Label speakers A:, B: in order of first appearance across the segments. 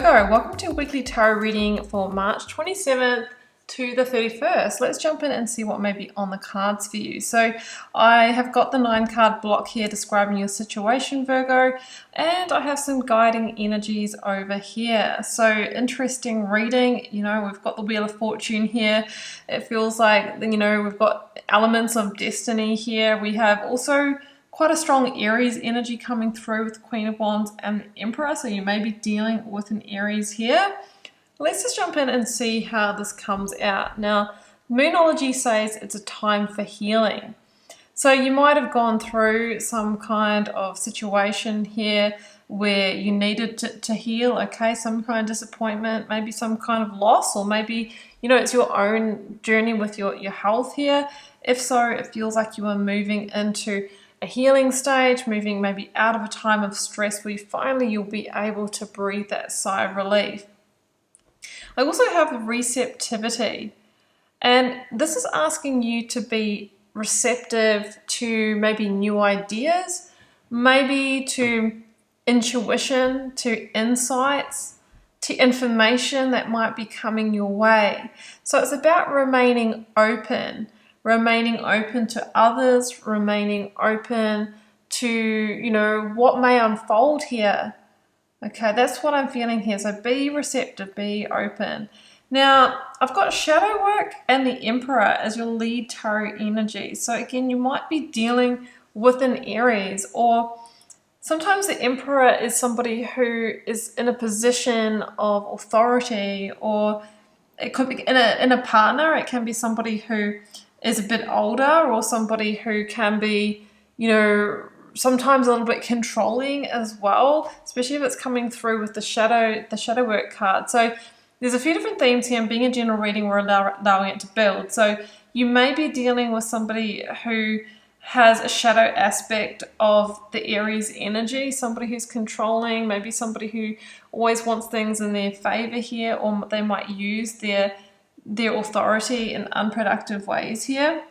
A: Virgo, welcome to a weekly tarot reading for March 27th to the 31st. Let's jump in and see what may be on the cards for you. So I have got the 9-card block here describing your situation, Virgo, and I have some guiding energies over here. So interesting reading. You know, we've got the Wheel of Fortune here. It feels like, you know, we've got elements of destiny here. We have also quite a strong Aries energy coming through with Queen of Wands and the Emperor, so you may be dealing with an Aries here. Let's just jump in and see how this comes out. Now, Moonology says it's a time for healing. So you might have gone through some kind of situation here where you needed to heal, okay, some kind of disappointment, maybe some kind of loss, or maybe, you know, it's your own journey with your health here. If so, it feels like you are moving into a healing stage, moving maybe out of a time of stress where you'll be able to breathe that sigh of relief. I also have receptivity, and this is asking you to be receptive to maybe new ideas, maybe to intuition, to insights, to information that might be coming your way. So it's about remaining open to others, remaining open to, you know, what may unfold here. Okay, that's what I'm feeling here. So be receptive, be open. Now, I've got shadow work and the Emperor as your lead tarot energy. So again, you might be dealing with an Aries, or sometimes the Emperor is somebody who is in a position of authority, or it could be in a partner. It can be somebody who is a bit older, or somebody who can be, you know, sometimes a little bit controlling as well, especially if it's coming through with the shadow work card. So there's a few different themes here, and being a general reading, we're allowing it to build. So you may be dealing with somebody who has a shadow aspect of the Aries energy, somebody who's controlling, maybe somebody who always wants things in their favor here, or they might use their authority in unproductive ways here.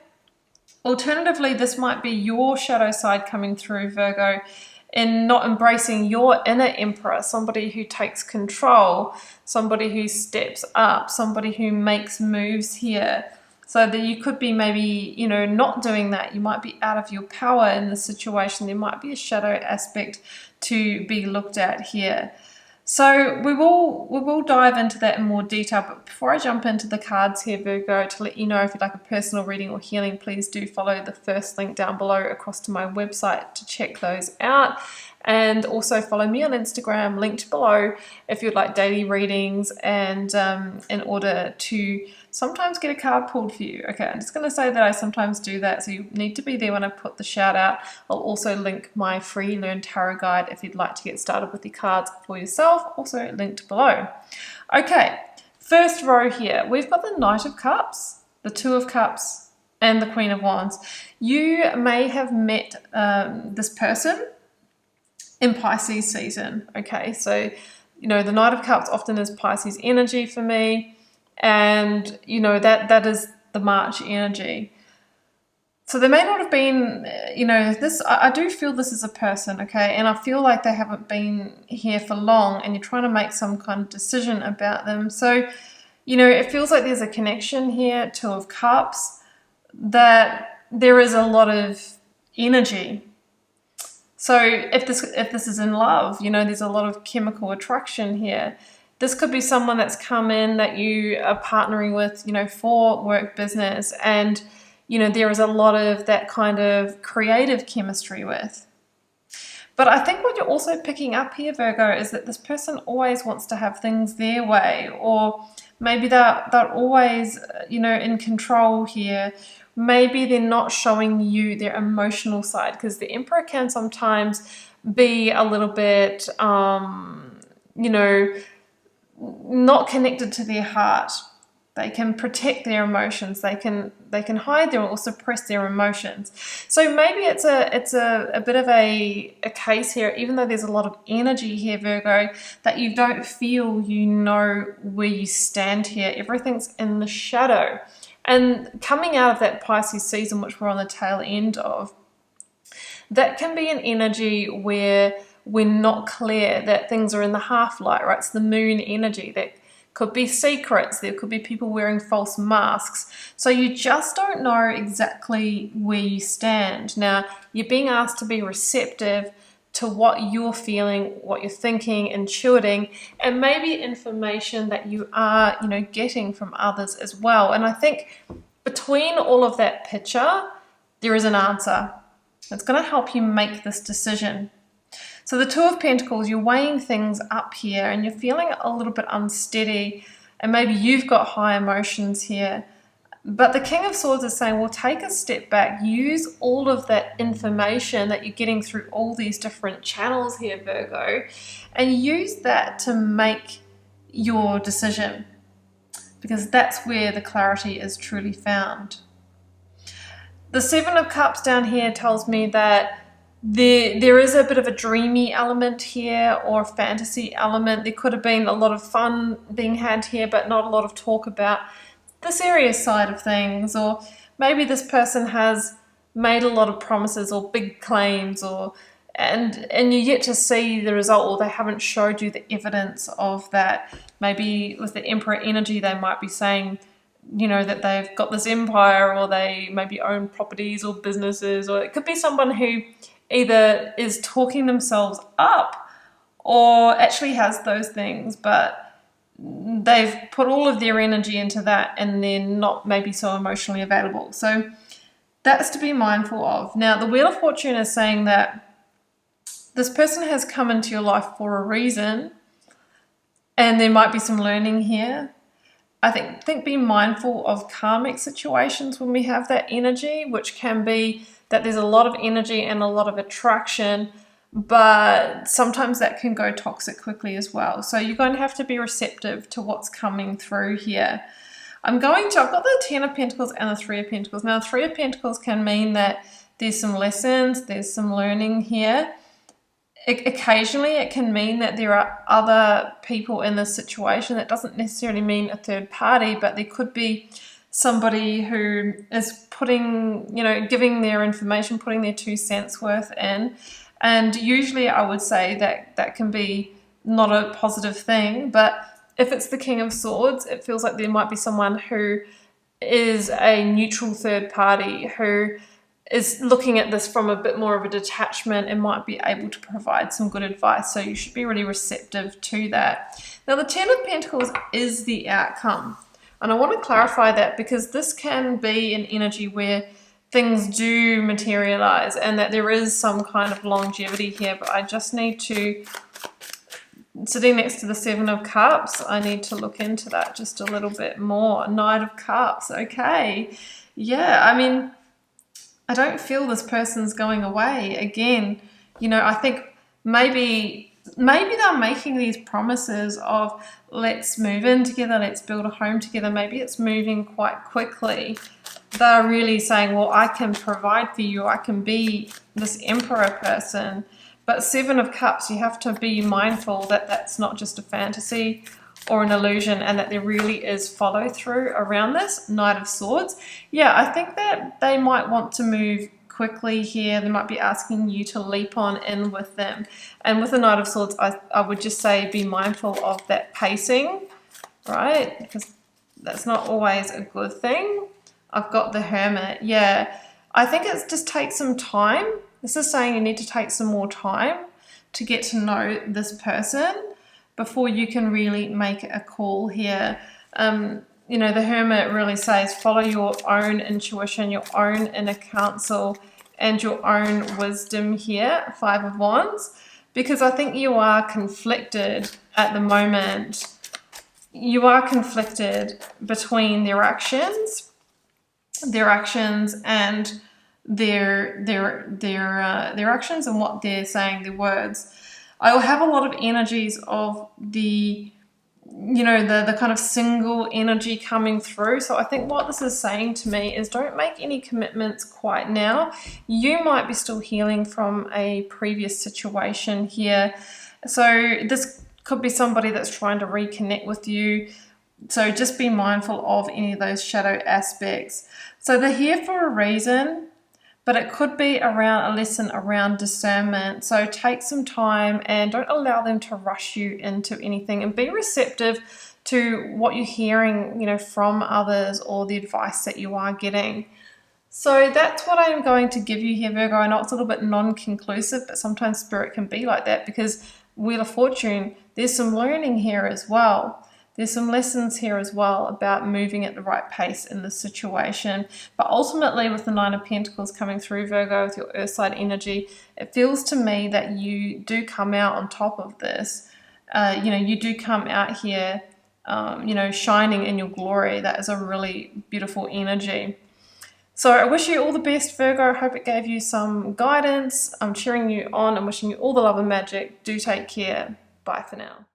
A: Alternatively, this might be your shadow side coming through, Virgo, in not embracing your inner Emperor, somebody who takes control, somebody who steps up, somebody who makes moves here. So that you could be maybe, you know, not doing that. You might be out of your power in the situation. There might be a shadow aspect to be looked at here. So we will dive into that in more detail, but before I jump into the cards here, Virgo, to let you know if you'd like a personal reading or healing, please do follow the first link down below across to my website to check those out. And also follow me on Instagram, linked below, if you'd like daily readings and in order to sometimes get a card pulled for you. Okay, I'm just going to say that I sometimes do that, so you need to be there when I put the shout out. I'll also link my free Learn Tarot guide if you'd like to get started with the cards for yourself, also linked below. Okay, first row here, we've got the Knight of Cups, the Two of Cups, and the Queen of Wands. You may have met this person in Pisces season. Okay, so, you know, the Knight of Cups often is Pisces energy for me, and, you know, that is the March energy. So there may not have been, you know, this, I do feel this is a person, okay, and I feel like they haven't been here for long, and you're trying to make some kind of decision about them. So, you know, it feels like there's a connection here, Two of Cups, that there is a lot of energy. So if this is in love, you know, there's a lot of chemical attraction here. This could be someone that's come in that you are partnering with, you know, for work, business, and, you know, there is a lot of that kind of creative chemistry with. But I think what you're also picking up here, Virgo, is that this person always wants to have things their way, or maybe they're always, you know, in control here. Maybe they're not showing you their emotional side, because the Emperor can sometimes be a little bit, you know, not connected to their heart. They can protect their emotions. They can hide them or suppress their emotions. So maybe it's a bit of a case here, even though there's a lot of energy here, Virgo, that you don't feel you know where you stand here. Everything's in the shadow. And coming out of that Pisces season, which we're on the tail end of, that can be an energy where we're not clear, that things are in the half light, right? It's the moon energy. That could be secrets. There could be people wearing false masks. So you just don't know exactly where you stand. Now, you're being asked to be receptive to what you're feeling, what you're thinking, intuiting, and maybe information that you are, getting from others as well. And I think between all of that picture, there is an answer. It's going to help you make this decision. So the Two of Pentacles, you're weighing things up here and you're feeling a little bit unsteady, and maybe you've got high emotions here. But the King of Swords is saying, well, take a step back, use all of that information that you're getting through all these different channels here, Virgo, and use that to make your decision, because that's where the clarity is truly found. The Seven of Cups down here tells me that there is a bit of a dreamy element here, or a fantasy element. There could have been a lot of fun being had here, but not a lot of talk about the serious side of things. Or maybe this person has made a lot of promises or big claims, and you're yet to see the result, or they haven't showed you the evidence of that. Maybe with the Emperor energy, they might be saying, that they've got this empire, or they maybe own properties or businesses, or it could be someone who either is talking themselves up or actually has those things, but they've put all of their energy into that and they're not maybe so emotionally available. So that's to be mindful of. Now, the Wheel of Fortune is saying that this person has come into your life for a reason, and there might be some learning here. I think be mindful of karmic situations when we have that energy, which can be that there's a lot of energy and a lot of attraction, but sometimes that can go toxic quickly as well. So you're going to have to be receptive to what's coming through here. I've got the Ten of Pentacles and the Three of Pentacles. Now, the Three of Pentacles can mean that there's some lessons, there's some learning here. Occasionally it can mean that there are other people in this situation. That doesn't necessarily mean a third party, but there could be somebody who is giving their information, putting their 2 cents worth in. And usually I would say that can be not a positive thing. But if it's the King of Swords, it feels like there might be someone who is a neutral third party who is looking at this from a bit more of a detachment and might be able to provide some good advice. So you should be really receptive to that. Now, the Ten of Pentacles is the outcome. And I want to clarify that, because this can be an energy where things do materialize and that there is some kind of longevity here. But I just need to, sitting next to the Seven of Cups, I need to look into that just a little bit more. Knight of Cups. Okay. Yeah, I mean, I don't feel this person's going away. Again, I think maybe they're making these promises of, let's move in together, let's build a home together. Maybe it's moving quite quickly. They're really saying, well, I can provide for you. I can be this Emperor person. But Seven of Cups, you have to be mindful that that's not just a fantasy or an illusion, and that there really is follow through around this. Knight of Swords. Yeah, I think that they might want to move quickly here. They might be asking you to leap on in with them. And with the Knight of Swords, I would just say be mindful of that pacing, right? Because that's not always a good thing. I've got the Hermit. Yeah, I think it just takes some time. This is saying you need to take some more time to get to know this person before you can really make a call here. The Hermit really says follow your own intuition, your own inner counsel, and your own wisdom here, Five of Wands, because I think you are conflicted at the moment. You are conflicted between their actions and their actions and what they're saying, their words. I will have a lot of energies of the kind of single energy coming through. So I think what this is saying to me is don't make any commitments quite now. You might be still healing from a previous situation here. So this could be somebody that's trying to reconnect with you. So just be mindful of any of those shadow aspects. So they're here for a reason, but it could be around a lesson around discernment. So take some time and don't allow them to rush you into anything, and be receptive to what you're hearing, you know, from others or the advice that you are getting. So that's what I'm going to give you here, Virgo. I know it's a little bit non-conclusive, but sometimes spirit can be like that, because Wheel of Fortune, there's some learning here as well. There's some lessons here as well about moving at the right pace in this situation. But ultimately, with the Nine of Pentacles coming through, Virgo, with your earth side energy, it feels to me that you do come out on top of this. You know, you do come out here, you know, shining in your glory. That is a really beautiful energy. So I wish you all the best, Virgo. I hope it gave you some guidance. I'm cheering you on and wishing you all the love and magic. Do take care. Bye for now.